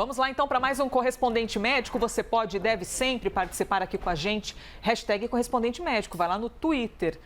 Vamos lá então para mais um Correspondente Médico. Você pode e deve sempre participar aqui com a gente. Hashtag Correspondente Médico. Vai lá no Twitter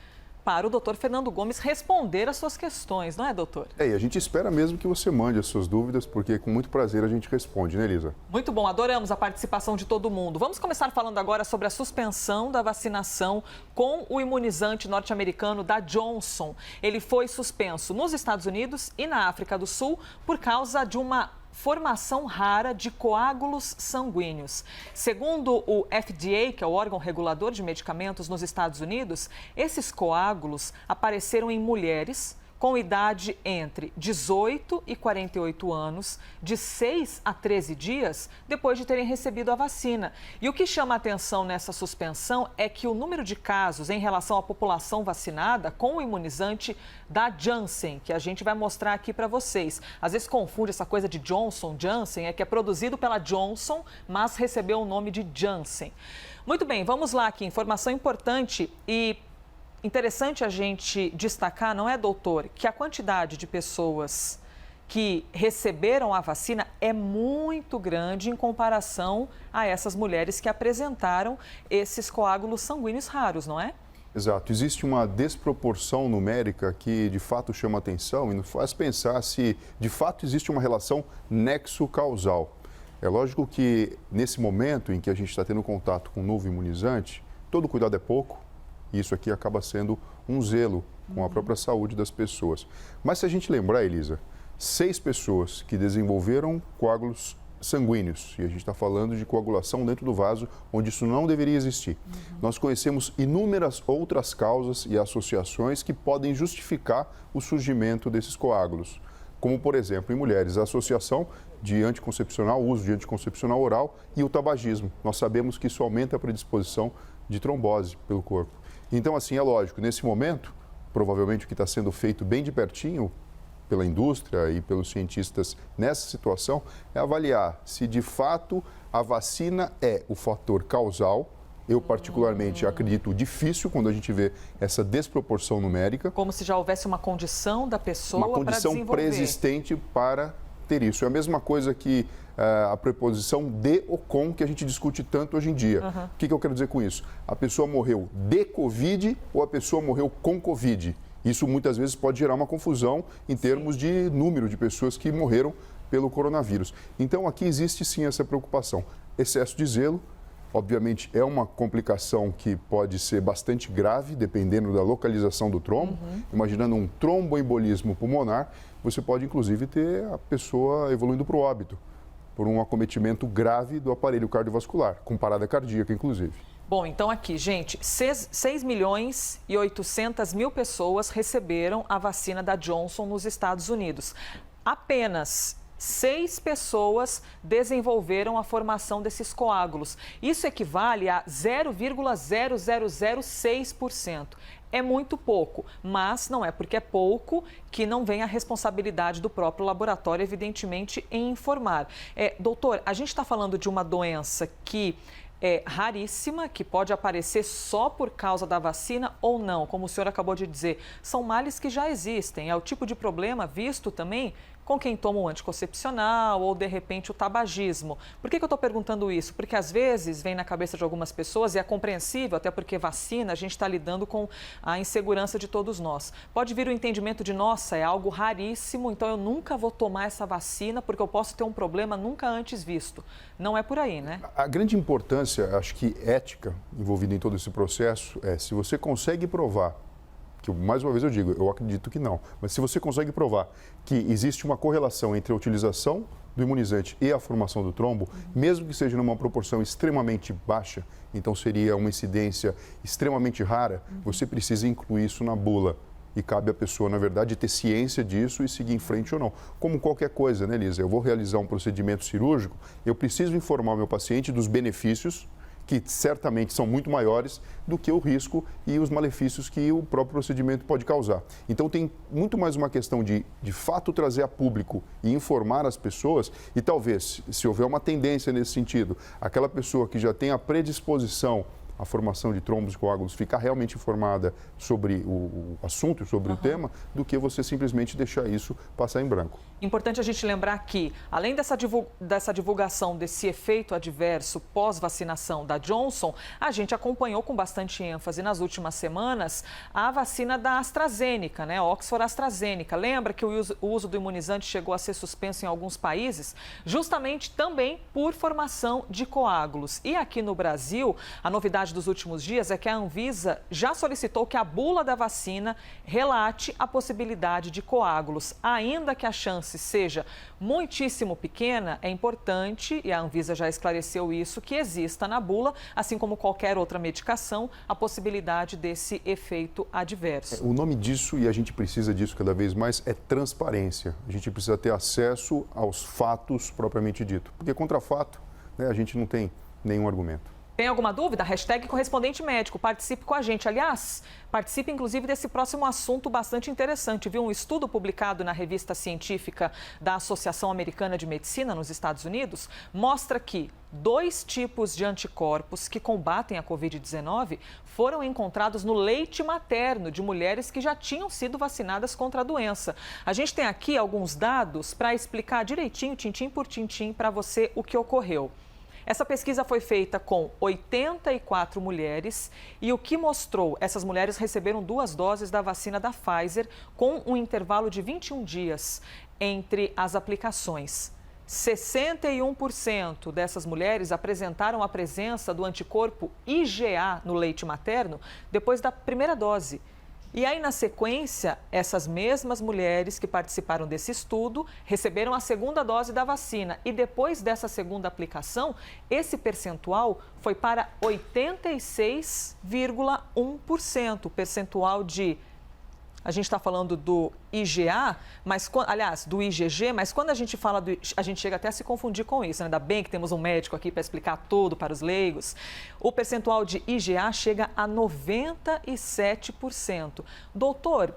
para o doutor Fernando Gomes responder as suas questões, não é, doutor? E a gente espera mesmo que você mande as suas dúvidas, porque com muito prazer a gente responde, né, Elisa? Muito bom, adoramos a participação de todo mundo. Vamos começar falando agora sobre a suspensão da vacinação com o imunizante norte-americano da Johnson. Ele foi suspenso nos Estados Unidos e na África do Sul por causa de uma formação rara de coágulos sanguíneos. Segundo o FDA, que é o órgão regulador de medicamentos nos Estados Unidos, esses coágulos apareceram em mulheres com idade entre 18 e 48 anos, de 6 a 13 dias depois de terem recebido a vacina. E o que chama a atenção nessa suspensão é que o número de casos em relação à população vacinada com o imunizante da Janssen, que a gente vai mostrar aqui para vocês. Às vezes confunde essa coisa de Johnson, Janssen, é que é produzido pela Johnson, mas recebeu o nome de Janssen. Muito bem, vamos lá aqui, informação importante e interessante a gente destacar, não é, doutor, que a quantidade de pessoas que receberam a vacina é muito grande em comparação a essas mulheres que apresentaram esses coágulos sanguíneos raros, não é? Exato. Existe uma desproporção numérica que, de fato, chama atenção e nos faz pensar se, de fato, existe uma relação nexo-causal. É lógico que, nesse momento em que a gente está tendo contato com um novo imunizante, todo cuidado é pouco. Isso aqui acaba sendo um zelo com a própria saúde das pessoas. Mas se a gente lembrar, Elisa, 6 pessoas que desenvolveram coágulos sanguíneos, e a gente está falando de coagulação dentro do vaso, onde isso não deveria existir. Nós conhecemos inúmeras outras causas e associações que podem justificar o surgimento desses coágulos. Como, por exemplo, em mulheres, a associação de anticoncepcional, o uso de anticoncepcional oral e o tabagismo. Nós sabemos que isso aumenta a predisposição de trombose pelo corpo. Então, assim, é lógico, nesse momento, provavelmente o que está sendo feito bem de pertinho pela indústria e pelos cientistas nessa situação é avaliar se de fato a vacina é o fator causal. Eu particularmente acredito difícil quando a gente vê essa desproporção numérica. Como se já houvesse uma condição da pessoa para desenvolver. Uma condição pré-existente para ter isso. É a mesma coisa que a preposição de ou com que a gente discute tanto hoje em dia. O que eu quero dizer com isso? A pessoa morreu de Covid ou a pessoa morreu com Covid? Isso muitas vezes pode gerar uma confusão em termos de número de pessoas que morreram pelo coronavírus. Então aqui existe sim essa preocupação. Excesso de zelo, obviamente é uma complicação que pode ser bastante grave, dependendo da localização do trombo. Imaginando um tromboembolismo pulmonar, você pode inclusive ter a pessoa evoluindo para o óbito, por um acometimento grave do aparelho cardiovascular, com parada cardíaca, inclusive. Bom, então aqui, gente, 6 milhões e 800 mil pessoas receberam a vacina da Johnson nos Estados Unidos. Apenas 6 pessoas desenvolveram a formação desses coágulos. Isso equivale a 0,0006%. É muito pouco, mas não é porque é pouco que não vem a responsabilidade do próprio laboratório, evidentemente, em informar. Doutor, a gente está falando de uma doença que é raríssima, que pode aparecer só por causa da vacina ou não. Como o senhor acabou de dizer, são males que já existem. É o tipo de problema visto também com quem toma um anticoncepcional ou, de repente, o tabagismo. Por que eu estou perguntando isso? Porque, às vezes, vem na cabeça de algumas pessoas, e é compreensível, até porque vacina, a gente está lidando com a insegurança de todos nós. Pode vir o entendimento de, nossa, é algo raríssimo, então eu nunca vou tomar essa vacina porque eu posso ter um problema nunca antes visto. Não é por aí, né? A grande importância, acho que ética, envolvida em todo esse processo, é se você consegue provar, que mais uma vez eu digo, eu acredito que não, mas se você consegue provar que existe uma correlação entre a utilização do imunizante e a formação do trombo, mesmo que seja numa proporção extremamente baixa, então seria uma incidência extremamente rara, você precisa incluir isso na bula. E cabe à pessoa, na verdade, ter ciência disso e seguir em frente ou não. Como qualquer coisa, né, Lisa? Eu vou realizar um procedimento cirúrgico, eu preciso informar o meu paciente dos benefícios, que certamente são muito maiores do que o risco e os malefícios que o próprio procedimento pode causar. Então, tem muito mais uma questão de fato, trazer a público e informar as pessoas e talvez, se houver uma tendência nesse sentido, aquela pessoa que já tem a predisposição a formação de trombos e coágulos, ficar realmente informada sobre o assunto, sobre o tema, do que você simplesmente deixar isso passar em branco. Importante a gente lembrar que, além dessa divulgação desse efeito adverso pós-vacinação da Johnson, a gente acompanhou com bastante ênfase nas últimas semanas a vacina da AstraZeneca, né? Oxford AstraZeneca. Lembra que o uso do imunizante chegou a ser suspenso em alguns países, justamente também por formação de coágulos. E aqui no Brasil, a novidade dos últimos dias é que a Anvisa já solicitou que a bula da vacina relate a possibilidade de coágulos. Ainda que a chance seja muitíssimo pequena, é importante, e a Anvisa já esclareceu isso, que exista na bula, assim como qualquer outra medicação, a possibilidade desse efeito adverso. O nome disso, e a gente precisa disso cada vez mais, é transparência. A gente precisa ter acesso aos fatos propriamente dito, porque contra fato, né, a gente não tem nenhum argumento. Tem alguma dúvida? Hashtag correspondente médico. Participe com a gente. Aliás, participe inclusive desse próximo assunto bastante interessante. Viu um estudo publicado na revista científica da Associação Americana de Medicina nos Estados Unidos mostra que 2 tipos de anticorpos que combatem a Covid-19 foram encontrados no leite materno de mulheres que já tinham sido vacinadas contra a doença. A gente tem aqui alguns dados para explicar direitinho, tintim por tintim, para você o que ocorreu. Essa pesquisa foi feita com 84 mulheres e o que mostrou, essas mulheres receberam 2 doses da vacina da Pfizer com um intervalo de 21 dias entre as aplicações. 61% dessas mulheres apresentaram a presença do anticorpo IgA no leite materno depois da primeira dose. E aí, na sequência, essas mesmas mulheres que participaram desse estudo receberam a segunda dose da vacina. E depois dessa segunda aplicação, esse percentual foi para 86,1%. Percentual de... A gente está falando do IgA, mas, aliás, do IgG, mas quando a gente fala a gente chega até a se confundir com isso, né? Ainda bem que temos um médico aqui para explicar tudo para os leigos. O percentual de IgA chega a 97%. Doutor,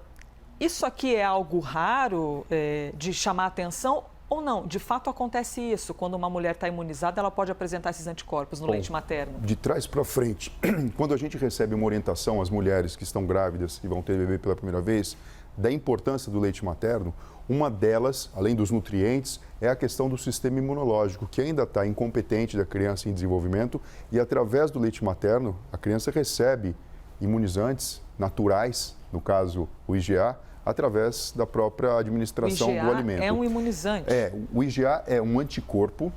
isso aqui é algo raro de chamar atenção ou não? De fato acontece isso, quando uma mulher está imunizada, ela pode apresentar esses anticorpos no leite materno? De trás para frente, quando a gente recebe uma orientação às mulheres que estão grávidas e vão ter bebê pela primeira vez, da importância do leite materno, uma delas, além dos nutrientes, é a questão do sistema imunológico, que ainda está incompetente da criança em desenvolvimento e através do leite materno, a criança recebe imunizantes naturais, no caso o IgA, através da própria administração do alimento. O IgA é um imunizante? O IgA é um anticorpo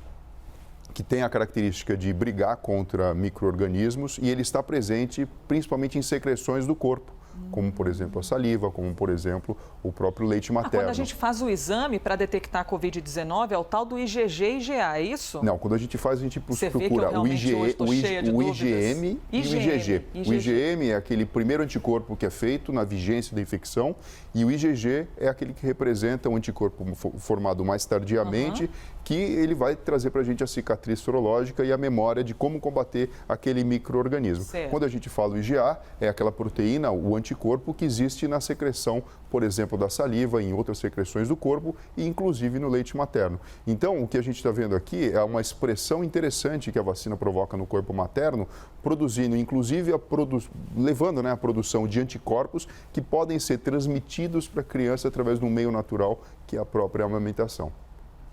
que tem a característica de brigar contra micro-organismos e ele está presente principalmente em secreções do corpo, como, por exemplo, a saliva, como, por exemplo, o próprio leite materno. Quando a gente faz o exame para detectar a Covid-19, é o tal do IgG e IgA, é isso? Não, quando a gente faz, a gente procura o IgM e o IgG. O IgM é aquele primeiro anticorpo que é feito na vigência da infecção e o IgG é aquele que representa um anticorpo formado mais tardiamente, que ele vai trazer para a gente a cicatriz sorológica e a memória de como combater aquele micro-organismo. Quando a gente fala o IgA, é aquela proteína, o anticorpo que existe na secreção, por exemplo, da saliva, em outras secreções do corpo e inclusive no leite materno. Então, o que a gente está vendo aqui é uma expressão interessante que a vacina provoca no corpo materno, produzindo, inclusive, levando a produção de anticorpos que podem ser transmitidos para a criança através do meio natural, que é a própria amamentação.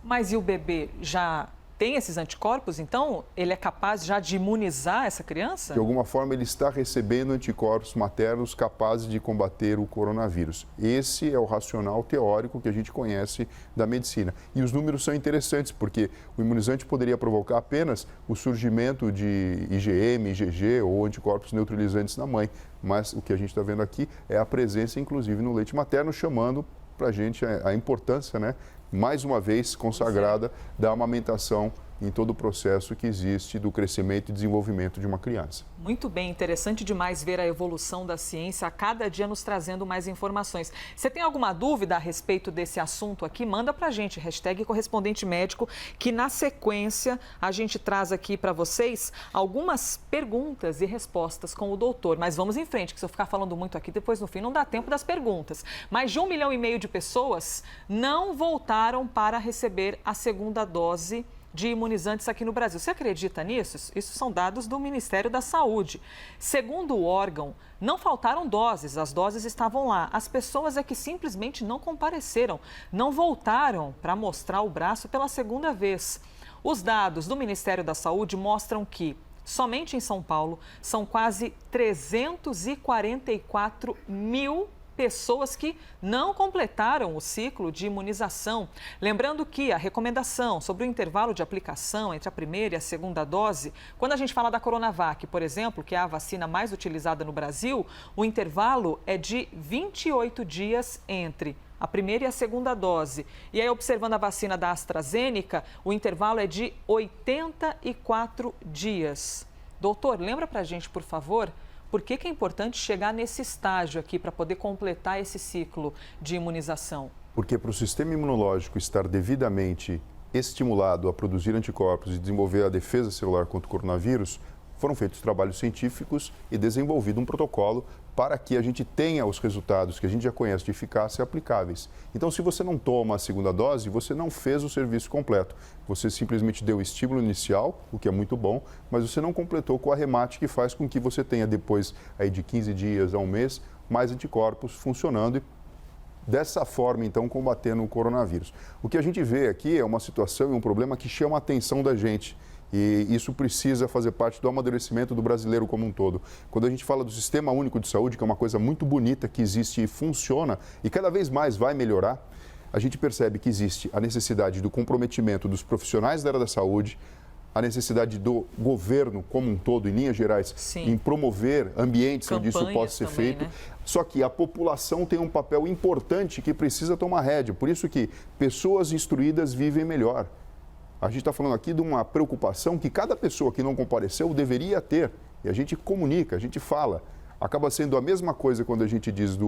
Mas e o bebê já tem esses anticorpos, então ele é capaz já de imunizar essa criança? De alguma forma ele está recebendo anticorpos maternos capazes de combater o coronavírus. Esse é o racional teórico que a gente conhece da medicina. E os números são interessantes, porque o imunizante poderia provocar apenas o surgimento de IgM, IgG ou anticorpos neutralizantes na mãe. Mas o que a gente está vendo aqui é a presença, inclusive, no leite materno, chamando para a gente a importância, né, mais uma vez consagrada, da amamentação em todo o processo que existe do crescimento e desenvolvimento de uma criança. Muito bem, interessante demais ver a evolução da ciência a cada dia nos trazendo mais informações. Você tem alguma dúvida a respeito desse assunto aqui? Manda pra gente, hashtag correspondente médico, que na sequência a gente traz aqui para vocês algumas perguntas e respostas com o doutor. Mas vamos em frente, que se eu ficar falando muito aqui, depois no fim não dá tempo das perguntas. Mais de 1,5 milhão de pessoas não voltaram para receber a segunda dose de imunizantes aqui no Brasil. Você acredita nisso? Isso são dados do Ministério da Saúde. Segundo o órgão, não faltaram doses, as doses estavam lá. As pessoas é que simplesmente não compareceram, não voltaram para mostrar o braço pela segunda vez. Os dados do Ministério da Saúde mostram que, somente em São Paulo, são quase 344 mil pessoas que não completaram o ciclo de imunização. Lembrando que a recomendação sobre o intervalo de aplicação entre a primeira e a segunda dose, quando a gente fala da Coronavac, por exemplo, que é a vacina mais utilizada no Brasil, o intervalo é de 28 dias entre a primeira e a segunda dose. E aí, observando a vacina da AstraZeneca, o intervalo é de 84 dias. Doutor, lembra pra gente, por favor, por que é importante chegar nesse estágio aqui para poder completar esse ciclo de imunização? Porque para o sistema imunológico estar devidamente estimulado a produzir anticorpos e desenvolver a defesa celular contra o coronavírus, foram feitos trabalhos científicos e desenvolvido um protocolo para que a gente tenha os resultados que a gente já conhece de eficácia aplicáveis. Então, se você não toma a segunda dose, você não fez o serviço completo. Você simplesmente deu o estímulo inicial, o que é muito bom, mas você não completou com o arremate que faz com que você tenha depois aí de 15 dias a um mês mais anticorpos funcionando e dessa forma, então, combatendo o coronavírus. O que a gente vê aqui é uma situação e um problema que chama a atenção da gente. E isso precisa fazer parte do amadurecimento do brasileiro como um todo. Quando a gente fala do Sistema Único de Saúde, que é uma coisa muito bonita, que existe e funciona, e cada vez mais vai melhorar, a gente percebe que existe a necessidade do comprometimento dos profissionais da área da saúde, a necessidade do governo como um todo, em linhas gerais, Sim. em promover ambientes onde isso possa ser também, feito. né? Só que a população tem um papel importante que precisa tomar rédea. Por isso que pessoas instruídas vivem melhor. A gente está falando aqui de uma preocupação que cada pessoa que não compareceu deveria ter. E a gente comunica, a gente fala. Acaba sendo a mesma coisa quando a gente diz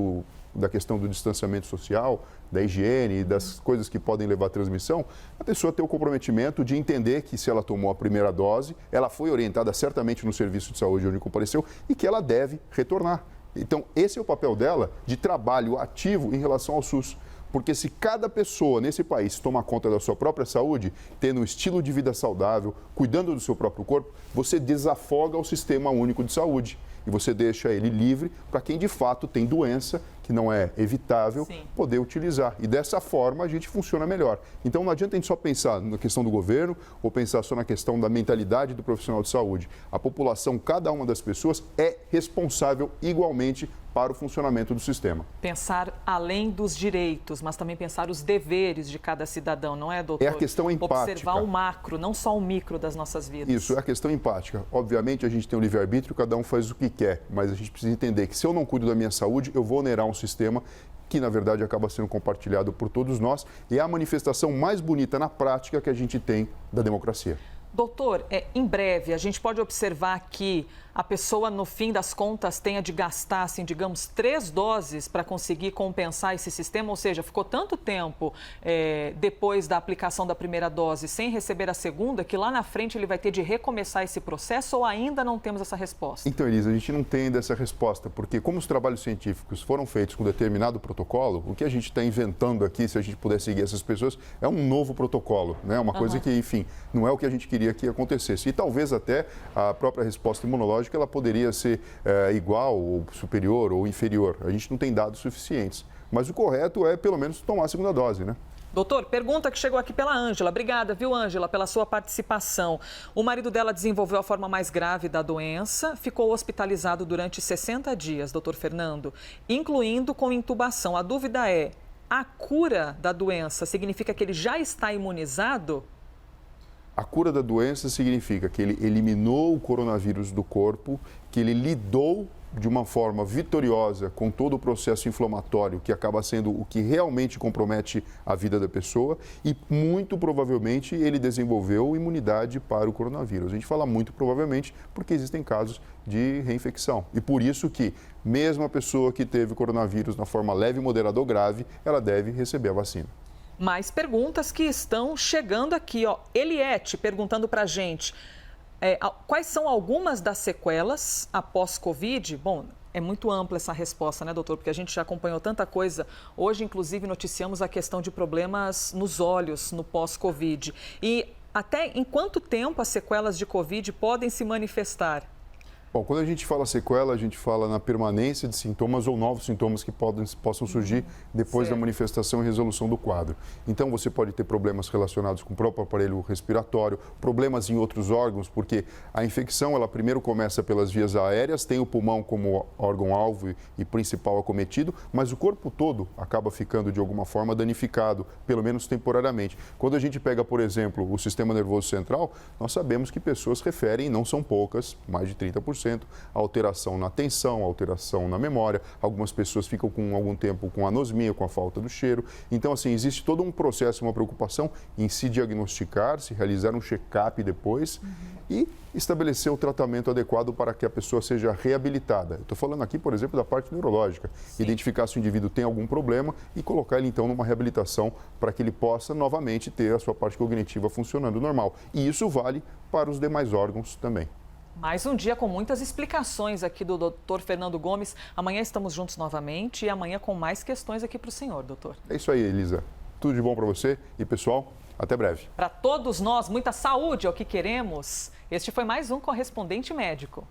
da questão do distanciamento social, da higiene e das coisas que podem levar à transmissão. A pessoa ter o comprometimento de entender que se ela tomou a primeira dose, ela foi orientada certamente no serviço de saúde onde compareceu e que ela deve retornar. Então, esse é o papel dela de trabalho ativo em relação ao SUS. Porque se cada pessoa nesse país toma conta da sua própria saúde, tendo um estilo de vida saudável, cuidando do seu próprio corpo, você desafoga o Sistema Único de Saúde. E você deixa ele livre para quem de fato tem doença, que não é evitável, Sim. poder utilizar. E dessa forma a gente funciona melhor. Então não adianta a gente só pensar na questão do governo ou pensar só na questão da mentalidade do profissional de saúde. A população, cada uma das pessoas, é responsável igualmente para o funcionamento do sistema. Pensar além dos direitos, mas também pensar os deveres de cada cidadão, não é, doutor? É a questão empática. Observar o macro, não só o micro das nossas vidas. Isso, é a questão empática. Obviamente, a gente tem o livre-arbítrio, cada um faz o que quer, mas a gente precisa entender que se eu não cuido da minha saúde, eu vou onerar um sistema que, na verdade, acaba sendo compartilhado por todos nós e é a manifestação mais bonita na prática que a gente tem da democracia. Doutor, em breve, a gente pode observar que a pessoa, no fim das contas, tenha de gastar, assim, digamos, 3 doses para conseguir compensar esse sistema? Ou seja, ficou tanto tempo depois da aplicação da primeira dose sem receber a segunda, que lá na frente ele vai ter de recomeçar esse processo ou ainda não temos essa resposta? Então, Elisa, a gente não tem dessa resposta, porque como os trabalhos científicos foram feitos com determinado protocolo, o que a gente está inventando aqui, se a gente puder seguir essas pessoas, é um novo protocolo, né? Uma coisa que, enfim, não é o que a gente queria que acontecesse. E talvez até a própria resposta imunológica ela poderia ser igual, ou superior, ou inferior. A gente não tem dados suficientes. Mas o correto é, pelo menos, tomar a segunda dose, né? Doutor, pergunta que chegou aqui pela Ângela. Obrigada, viu, Ângela, pela sua participação. O marido dela desenvolveu a forma mais grave da doença, ficou hospitalizado durante 60 dias, doutor Fernando, incluindo com intubação. A dúvida é, a cura da doença significa que ele já está imunizado? A cura da doença significa que ele eliminou o coronavírus do corpo, que ele lidou de uma forma vitoriosa com todo o processo inflamatório, que acaba sendo o que realmente compromete a vida da pessoa, e muito provavelmente ele desenvolveu imunidade para o coronavírus. A gente fala muito provavelmente porque existem casos de reinfecção. E por isso que, mesmo a pessoa que teve coronavírus na forma leve, moderada ou grave, ela deve receber a vacina. Mais perguntas que estão chegando aqui, ó. Eliette perguntando pra gente, quais são algumas das sequelas após Covid? Bom, é muito ampla essa resposta, né, doutor? Porque a gente já acompanhou tanta coisa. Hoje, inclusive, noticiamos a questão de problemas nos olhos no pós-Covid. E Até em quanto tempo as sequelas de Covid podem se manifestar? Bom, quando a gente fala sequela, a gente fala na permanência de sintomas ou novos sintomas que possam surgir depois da manifestação e resolução do quadro. Então, você pode ter problemas relacionados com o próprio aparelho respiratório, problemas em outros órgãos, porque a infecção, ela primeiro começa pelas vias aéreas, tem o pulmão como órgão-alvo e principal acometido, mas o corpo todo acaba ficando de alguma forma danificado, pelo menos temporariamente. Quando a gente pega, por exemplo, o sistema nervoso central, nós sabemos que pessoas referem, não são poucas, mais de 30%, alteração na atenção, alteração na memória. Algumas pessoas ficam com algum tempo com anosmia, com a falta do cheiro. Então, assim, existe todo um processo, uma preocupação em se diagnosticar, se realizar um check-up depois e estabelecer o tratamento adequado para que a pessoa seja reabilitada. Estou falando aqui, por exemplo, da parte neurológica. Sim. Identificar se o indivíduo tem algum problema e colocar ele, então, numa reabilitação para que ele possa, novamente, ter a sua parte cognitiva funcionando normal. E isso vale para os demais órgãos também. Mais um dia com muitas explicações aqui do Dr. Fernando Gomes. Amanhã estamos juntos novamente e amanhã com mais questões aqui para o senhor, doutor. É isso aí, Elisa. Tudo de bom para você e, pessoal, até breve. Para todos nós, muita saúde é o que queremos. Este foi mais um Correspondente Médico.